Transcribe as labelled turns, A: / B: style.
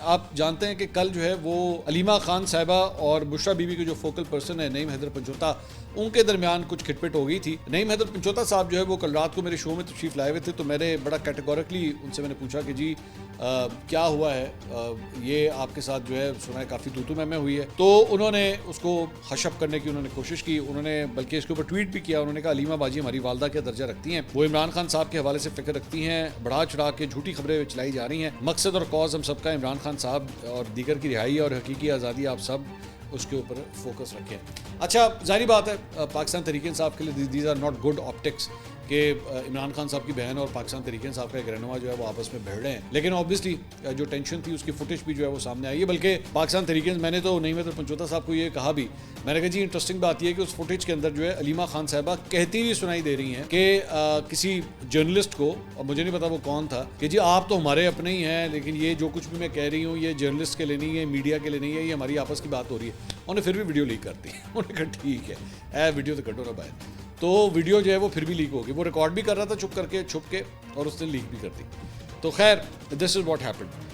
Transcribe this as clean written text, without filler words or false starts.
A: آپ جانتے ہیں کہ کل جو ہے وہ علیمہ خان صاحبہ اور بشرا بی بی کے جو فوکل پرسن ہے نعیم حیدر پنچوتا، ان کے درمیان کچھ کھٹ پٹ ہو گئی تھی. نعیم حیدر پنچوتا صاحب جو ہے وہ کل رات کو میرے شو میں تشریف لائے ہوئے تھے، تو میں نے بڑا کیٹیگورکلی ان سے میں نے پوچھا کہ جی کیا ہوا ہے، یہ آپ کے ساتھ جو ہے سنا ہے کافی تو میں ہوئی ہے. تو انہوں نے اس کو ہش اپ کرنے کی انہوں نے کوشش کی، انہوں نے بلکہ اس کے اوپر ٹویٹ بھی کیا. انہوں نے کہا علیمہ باجی ہماری والدہ کا درجہ رکھتی ہیں، وہ عمران خان صاحب کے حوالے سے فکر رکھتی ہیں، بڑھا چڑھا کے جھوٹی خبریں چلائی جا رہی ہیں. مقصد اور کاز ہم سب کا عمران خان صاحب اور دیگر کی رہائی اور حقیقی آزادی، آپ سب اس کے اوپر فوکس رکھیں. اچھا ظاہری بات ہے پاکستان تحریک انصاف کے لیے these are not good optics کہ عمران خان صاحب کی بہن اور پاکستان تحریک انصاف کا ایک رہنما جو ہے وہ آپس میں بھیڑ رہے ہیں. لیکن آبویسلی جو ٹینشن تھی اس کی فوٹیج بھی جو ہے وہ سامنے آئی ہے. بلکہ پاکستان تحریک میں نے تو نعیم حیدر پنچوتا صاحب کو یہ کہا بھی، میں نے کہا جی انٹرسٹنگ بات یہ ہے کہ اس فوٹیج کے اندر جو ہے علیمہ خان صاحبہ کہتی ہوئی سنائی دے رہی ہیں کہ کسی جرنلسٹ کو، اور مجھے نہیں پتا وہ کون تھا، کہ جی آپ تو ہمارے اپنے ہی ہیں، لیکن یہ جو کچھ بھی میں کہہ رہی ہوں یہ جرنلسٹ کے لیے نہیں ہے، میڈیا کے لیے نہیں ہے، یہ ہماری آپس کی بات ہو رہی ہے. انہوں نے پھر بھی ویڈیو لیک کر دی. انہوں نے کہا ٹھیک ہے ویڈیو تو کٹو نہ باہر. تو ویڈیو جو ہے وہ پھر بھی لیک ہو گئی. وہ ریکارڈ بھی کر رہا تھا چھپ کے، اور اس نے لیک بھی کر دی. تو خیر دس از واٹ ہیپنڈ.